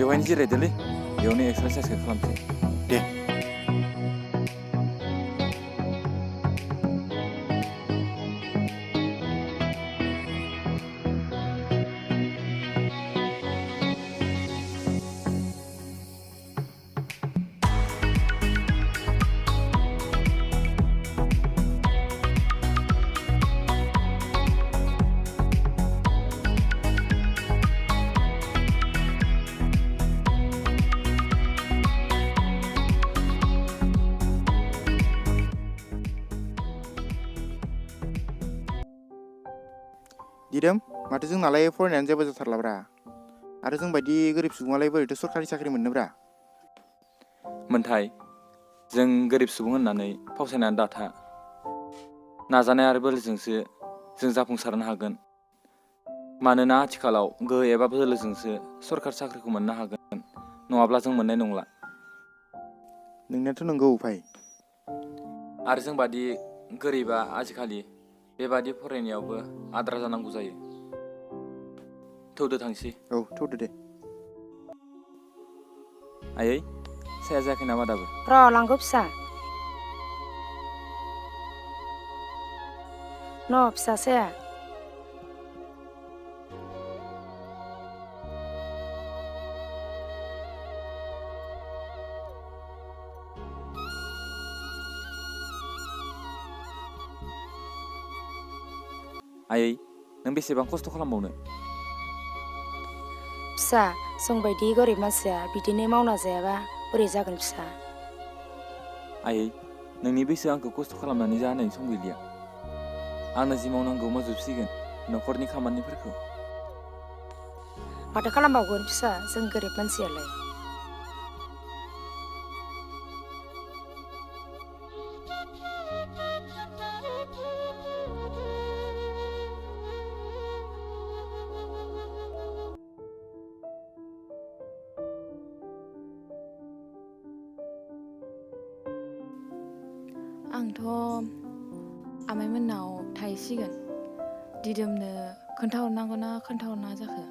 बेवहायनो जिरायदोलै बेयावनो एक्सारसाइसखौ खालामसै दे दिदोम माथो जोंनालाय फरायनायानो जेबो जाथारलाब्रा आरो जोंबायदि गोरिब सुबुङालाय बोरैथो सरखारि साख्रि मोननोब्रा मोनथाय जों गोरिब सुबुं होननानै फावसायनानै दाथा नाजानाय आरो बोलोजोंसो जों जाफुंसारनो हागोन मानोना आथिखालाव गोहो एबा बोलोजोंसो सरखारि साख्रिखौ मोननो हागोन नङाब्ला जों मोननाय नंला नोंनायाथ' नंगौ भाइ आरो जोंबादि गोरिबा आजिखालि बेबादि फरायनायावबो आद्रा जानांगौ जायो थौदो थांसै औ थौदो दे आयै साया जायाखै नामा दाबो र' लांगौ फिसा न' फिसा साया आयै नों बेसेबां खस्थ' खालामबावनो फिसा जोंबायदि गोरिब मानसिया बिदिनो मावना जायाबा बोरै जागोन फिसा आयै नोंनि बैसोआ आंखौ खस्थ' खालामनानै जाहोनायनि सम गैलिया आंनो जि मावनांगौ मावजोबसिगोन न'खरनि खामानिफोरखौ माथो खालामबावगोन फिसा जों गोरिब मानसियालाय आंथ' आमाइमोननाव थाहैसिगोन दिदोमनो खोन्थाहरनांगौ ना खोन्थाहरनाङा जाखो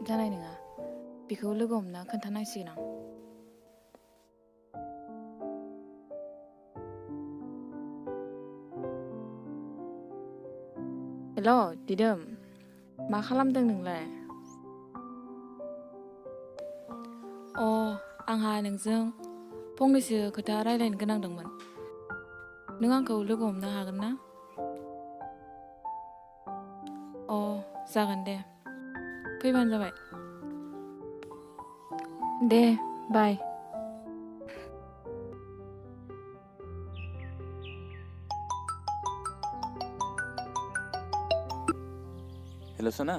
जानाय नङा बेखौ लोगो हमना खोन्थानांसिगोन आं हेल' दिदोम मा खालामदों नोंलाय आंहा नोंजों फंनैसो खोथा रायज्लायनो गोनां दंमोन नों आंखौ लोगो हमनो हागोन ना जागोन दे फैबानो जाबाय दे बाय हेल' सना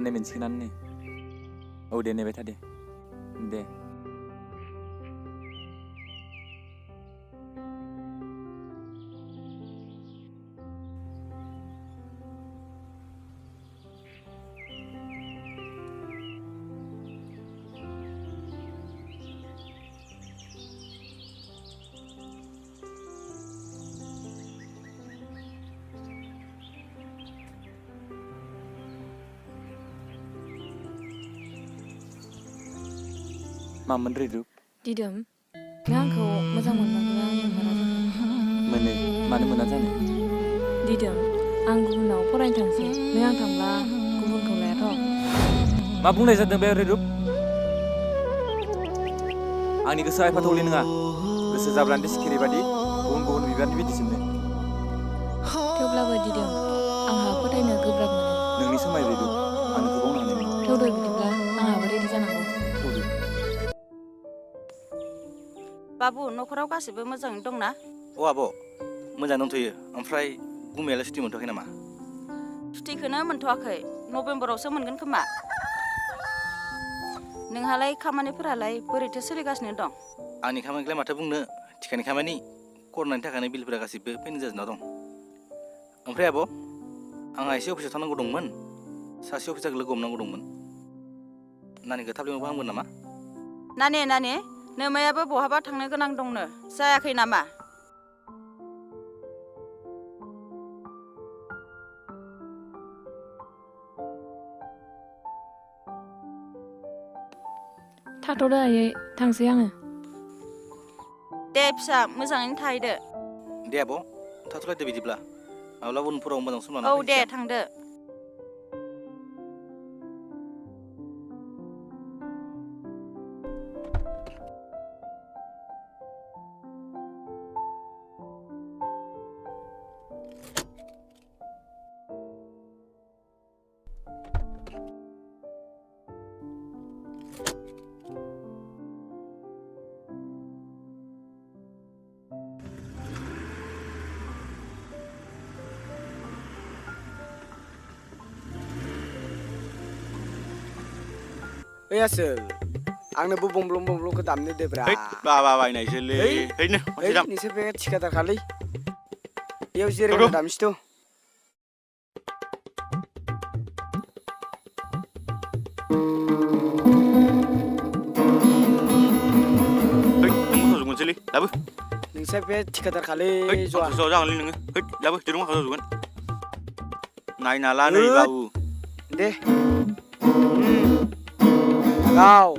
नै मोनसिगोनानो नै औ दे नेबाय था दे मामोन रैरुब दिदोम नों आंखौ मोजां मोनमारगोना मोनमारा जाखो मोनो मानो मोना जानो दिदोम आं गुबुनाव फरायनो थांसै नों आं थांब्ला गुबुनखौ लायाथ' मा बुंनाय जादों बे रैरुब आंनि गोसोआ आइफाथौलि नङा गोसो जाब्लानो सिखिरि बादि गुबुन बिबारनि बिदै सोमनो थेवब्लाबो दिदोम आंहा फोथायनो गोब्राब मोनो नोंनि समाय रैरुब आं नोंखौ बावनो हानाय नङा थौदो बिदिब्ला आंहाबो रेडि जानांगौ थौदो बाबु न'खराव गासिबो मोजाङैनो दंना आब' मोजां दंथ'यो ओमफ्राय गुमैयालाय सुटि मोनथ'वाखै नामा सुटिखौनो मोनथ'वाखै नभेम्बरावसो मोनगोन खोमा नोंहालाय खामानिफोरालाय बोरैथो सोलिगासिनो दं आंनि खामानिखौलाय माथो बुंनो थिखानि खामानि कर'नानि थाखायनो बिलफोरा गासिबो पेन्डिं जाजोबना दं ओमफ्राय आब' आंहा एसे अफिसाव थांनांगौ दंमोन सासे अफिसारखौ लोगो हमनांगौ दंमोन नानिखौ थाब लिंहरबा हामगोन नामा नानि नोमायाबो बहाबा थांनो गोनां दंनो जायाखै नामा थाथ'दो आयै थांसै आङो। दे फिसा मोजाङैनो थाहैदो। दे आब' थाथ'लायदो बिदिब्ला माब्लाबा उनफोराव मोजां सम लाना औ दे फैनोसै आं। थांदो। ओइ आसोल आंनोबो बमब्लं बमब्लंखौ दामनो देब्रा। बाबा बायनायसोलै हैनो ओइ नोंसोर बे थिखादारखालै बेयाव जिरायना दामसैथ'। मोनसेलै लाबो नोंसोर बे थिखादारखालै ज'आ जागोनलै नोङो लाबो दिरुं माखासे जगोन नायना ला नै बाबु दे गाव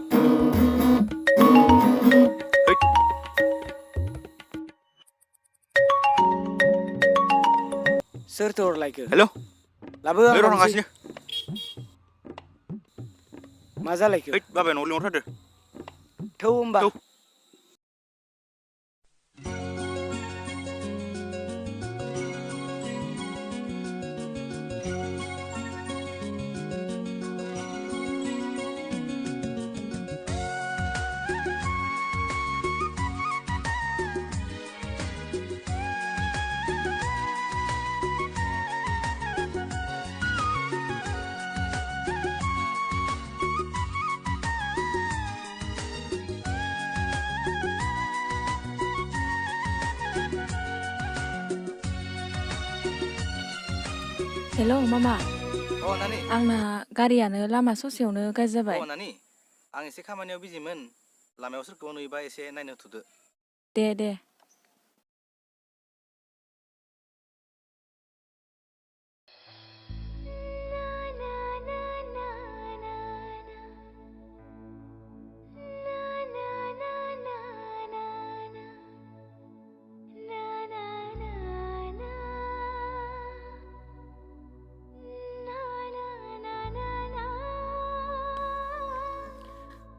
सोरथो हरलायखो? हेल' लाबो र' थांगासिनो। मा जालायखो? बाबाया न'आव लिंहरथारदो। थौ होमबा हेलौ मामा अ नानि आंना गारियानो लामा ससेयावनो गाज्रि जाबाय। अ नानि आं एसे खामानियाव बिजिमोन लामायाव सोरखौबा नुयोबा एसे नायनो थुदो। दे दे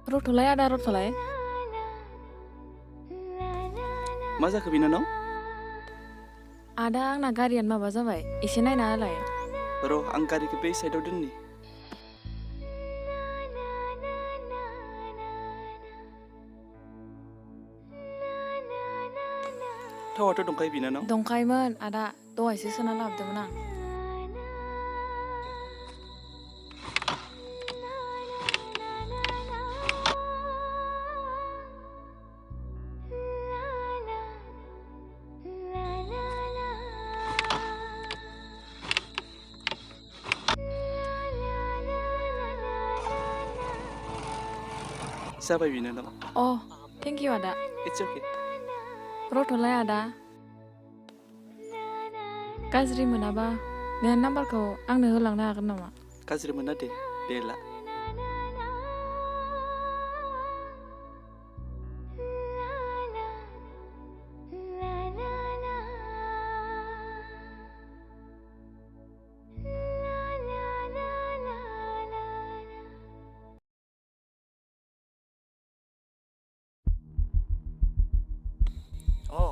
रथ'लाय आदा रथ'लाय। मा जाखो बिनानाव? आदा आंना गारियानो माबा जाबाय एसे नायना होलाय। र' आं गारिखौ बे साइडआव दोननि। थावाथ' दंखायो बिनानाव? दंखायोमोन आदा दहायसो सोना लाबोदोंमोन आं। जाबाय बिनानाव। अ थेंक इउ आदा। इट्स अके। रथ'लाय आदा गाज्रि मोनाबा नोंनि नाम्बारखौ आंनो होलांनो हागोन नामा? गाज्रि मोना दे ला। अ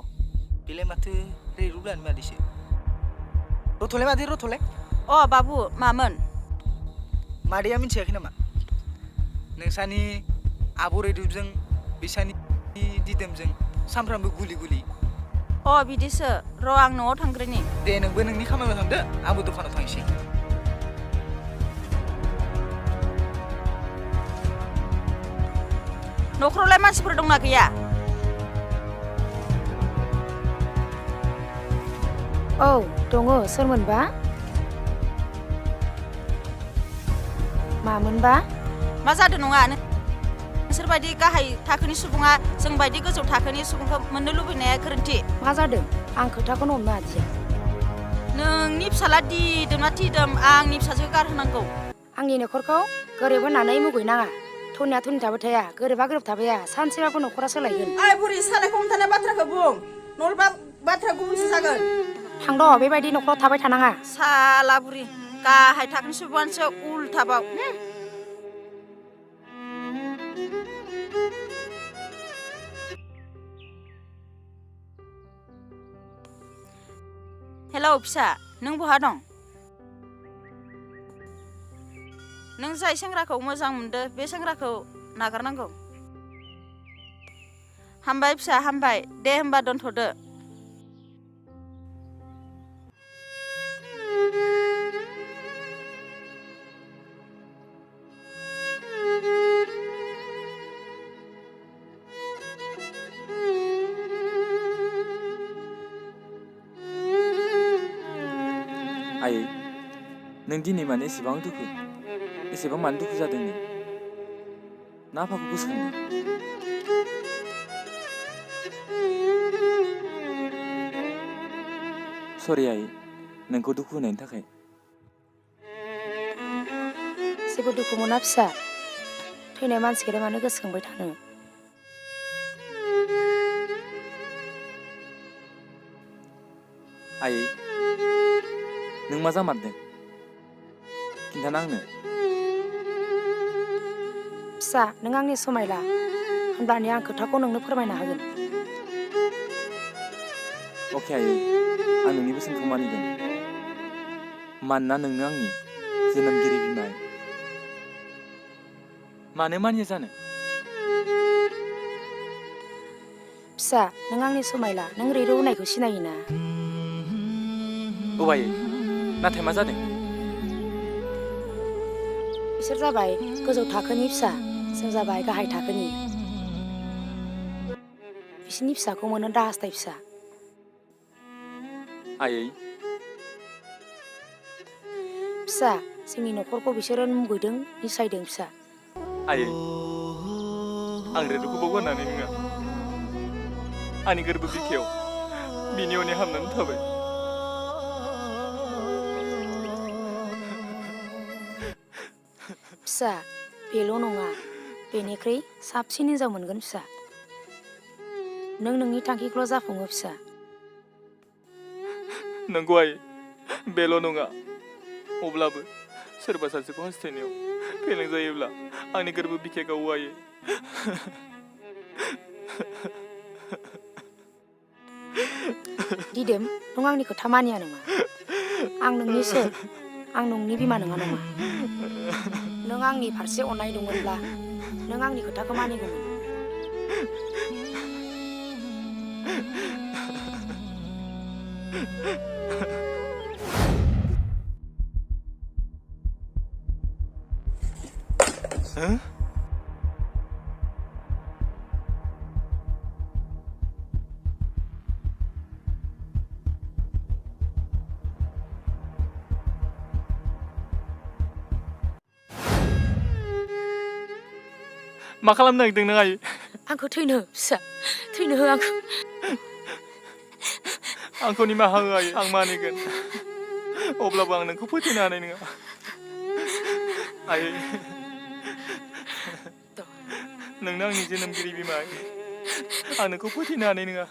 बेलाय माथो रैरुब्लानो मादिसो रथ'लाय मादै रथ'लाय। अ बाबु मामोन? मादैया मिथियाखै नामा नोंसानि आब' रैरुबजों बिसानि दिदोमजों सानफ्रामबो गुलि गुलि? अ बिदिसो र' आं न'आव थांग्रोनि। दे नोंबो नोंनि खामानियाव थांदो आंबो दखानाव थांसै। न'खरावलाय मानसिफोर दंना गैया? औ दङ सोरमोनबा? मामोनबा? मा जादों नङा नोंसोरबायदि गाहाय थाखोनि सुबुङा जोंबायदि गोजौ थाखोनि सुबुंखौ मोननो लुबैनाया गोरोन्थि। मा जादों? आं खोथाखौनो हमनो हादिया। नोंनि फिसाला दिदोमना दिदोम आंनि फिसाजोखौ गारहोनांगौ। आंनि न'खरखौ गोरिब होननानै मुगैनाङा। थौ धनिया धनि थाबाय थाया गोरोबा गोरोब थाबाया सानसेबाबो न'खरा सोलायगोन ओइ बुरि सानायखौ हमथानाय बाथ्राखौ बुं नलबा बाथ्रा गुबुनसो जागोन थांद' बेबायदि न'खराव थाबाय थानाङा साला बुरि गाहाय थाखोनि सुबुङानोसो उल्थाबाव हेलौ फिसा नों बहा दं नों जाय सेंग्राखौ मोजां मोनदो बे सेंग्राखौ नागारनांगौ हामबाय फिसा हामबाय दे होमबा दोनथ'दो आयै नों दिनै मानो एसेबां दुखु एसेबां मानो दुखु जादों नों ना आफाखौ गोसोखांदों सरि आयै नोंखौ दुखु होनायनि थाखाय जेबो दुखु मोना फिसा थैनाय मानसिखौलाय मानो गोसोखांबाय थानो आयै नों मा जामारदों खिन्थाना आंनो फिसा नों आंनि समायला होनब्लानि आं खोथाखौ नोंनो फोरमायना होगोन अके आयै आं नोंनि बोसोनखौ मानिगोन मानोना नोंनो आंनि जोनोमगिरि बिमा मानो मानिया जानो फिसा नों आंनि समायला नों रैरु होनायखौ सिनायोना औ आयै नाथाय मा जादों बिसोर जाबाय गोजौ थाखोनि फिसा जों जाबाय गाहाय थाखोनि बिसोरनि फिसाखौ मोनो दा हास्थाय फिसा आयै फिसा जोंनि न'खरखौ बिसोरो मुगैदों निसायदों फिसा आयै आं रेनुखौबो गारनानै नङा आंनि गोरबो बिखायाव बिनि अने हामनानै थाबाय फिसा बेल' नङा बेनिख्रुइ साबसिन हिनजाव मोनगोन फिसा नों नोंनि थांखिखौल' जाफुङो फिसा नंगौ आयै बेल' नङा अब्लाबो सोरबा सासेखौ हास्थायनायाव फेलें जायोब्ला आंनि गोरबो बिखाया गावो आयै दिदोम नों आंनि खोथा मानिया नामा आं नोंनि सोर आं नोंनि बिमा नङा नामा नों आंनि फारसे अननाय दंमोनब्ला नों आंनि खोथाखौ मानिगौमोन मा खालामनो नागिरदों नों आयै आंखौ थैनो हो फिसा थैनो हो आंखौ आंखौ निमाहा हो आयै आं मानिगोन अब्लाबो आं नोंखौ फोथायनो हानाय नङा आयै नोंनो आंनि जोनोमगिरि बिमा आं नोंखौ फोथायनो हानाय नङा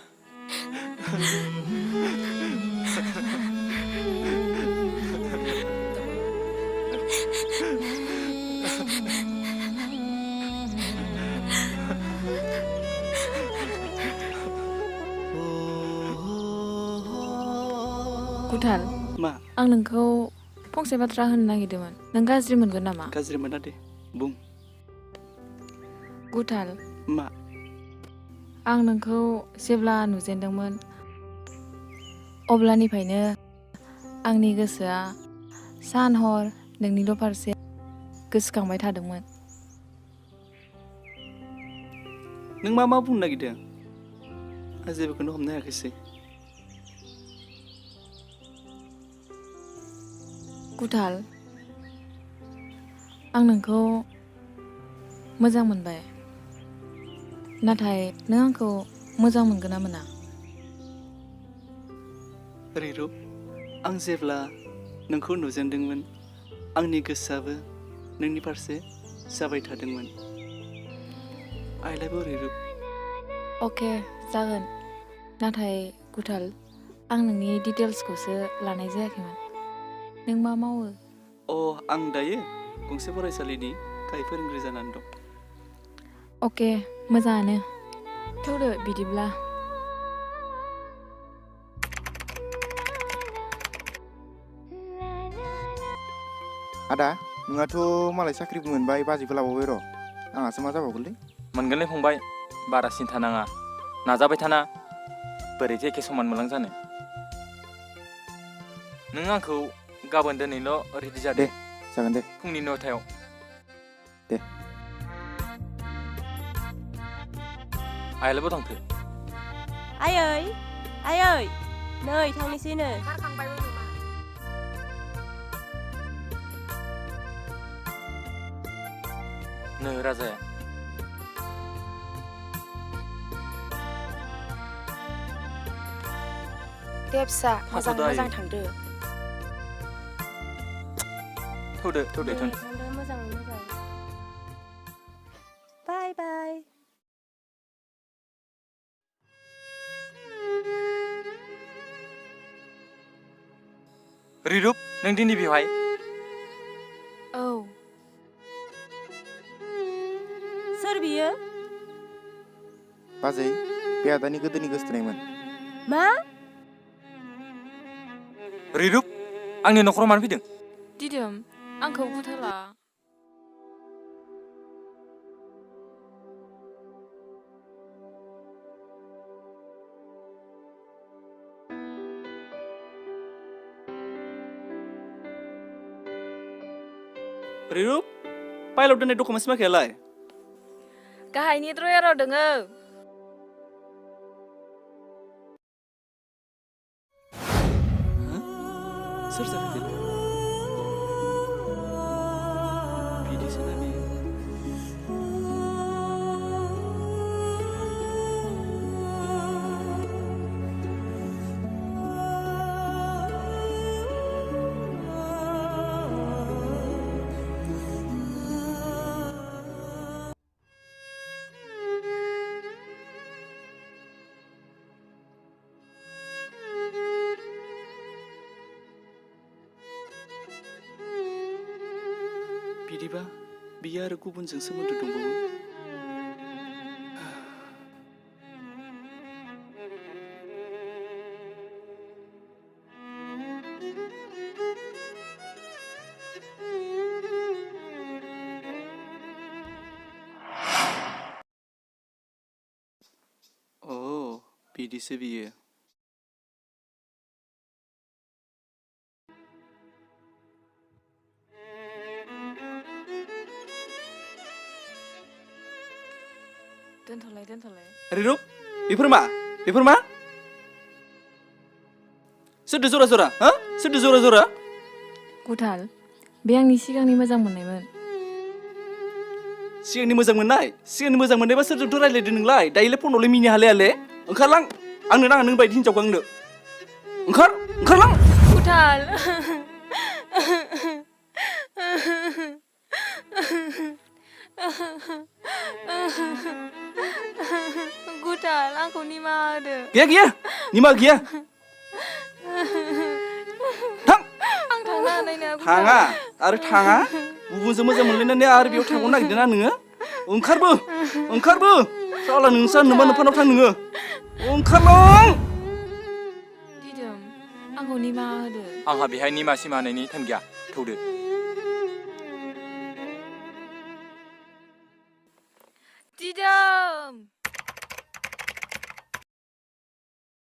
गुथाल मा आं नोंखौ फंसे बाथ्रा होननो नागिरदोंमोन नों गाज्रि मोनगोन नामा गाज्रि मोना दे बुं गुथाल मा आं नोंखौ जेब्ला नुजेनदोंमोन अब्लानिफ्रायनो आंनि गोसोआ सान हर नोंनिल' फारसे गोसोखांबाय थादोंमोन नों मा बुंनो नागिरदों आं जेबोखौनो हमनो हायाखैसै गुथाल आं नोंखौ मोजां मोनबाय नाथाय नों आंखौ मोजां मोनगोन ना मोना रैरु आं जेब्ला नोंखौ नुजेनदोंमोन आंनि गोसोआबो नोंनि फारसे जाबाय थादोंमोन आइलाबो रिरुब अके जागोन नाथाय गुथाल आं नोंनि डिटेल्सखौसो लानाय जायाखैमोन नों मा मावो आं दायो गंसे फरायसालिनि गाहाय फोरोंगिरि जानानै दं अके मोजाङानो थौदो बिदिब्ला आदा नोंहाथ' मालाय साख्रिबो मोनबाय बाजिबो लाबावबाय र' आंहासो मा जाबावगोनलै मोनगोनलै फंबाय बारा सिन्था नाङा नाजाबाय थाना बोरैथो एखे समान मोनलां जानो नों आंखौ गाबोन दिनैल' रेडि जादे दे जागोन दे फुंनि 9टायाव दे आइयालाबो दंथो आयै आयै नै थांनोसैनो ओंखारखांबायबो नामा नो राजाया दे फिसा मोजाङै हास'दायो। मोजां थांदो थौदो दे थोन थांदो मोजाङै मोजां बाय बाय रिरुप नों दिनै बेवहाय औ सोर बियो बाजै बे आदानि गोदोनि गोसथोनायमोन मा रिरुप आंनि न'खराव मानो फैदों दिदोम आंखौ गुथाला रिरुब फाइलाव दोननाय डकुमेन्टस माखायालाय गाहायनि ड्रयाराव दोङो सोर जाखो बिदिसो ना बियो बिदिबा बियो आरो गुबुनजों सोमोन्दो दंबावो बिदिसो बियो दोनथ'लाय रिरुप बेफोर मा सोरदो जरा जरा हा सोरदो जरा जरा गुथाल बे आंनि सिगांनि मोजां मोननायमोन सिगांनि मोजां मोननायबा सोरजोंथ' रायज्लायदो नोंलाय दायोलाय फनावलाय मिनि हाले ओंखारलां आंनो नाङा नों बायदि हिनजावखौ आंनो ओंखारलां गुथाल गुथाल आंखौ निमाहा होदो गैया निमा गैया थां आं थांनो हानाय नङा थाङा आरो थाङा गुबुनजों मोजां मोनलायनानै आरो बेयाव थांनो नागिरदोंना नोङो ओंखारबो साला नोंसा नोंबा नोंफानाव थां नोङो ओंखारलां दिदोम आंखौ निमाहा होदो आंहा बेहाय निमा सिमा होनायनि टाइम गैया थौदो दिदोम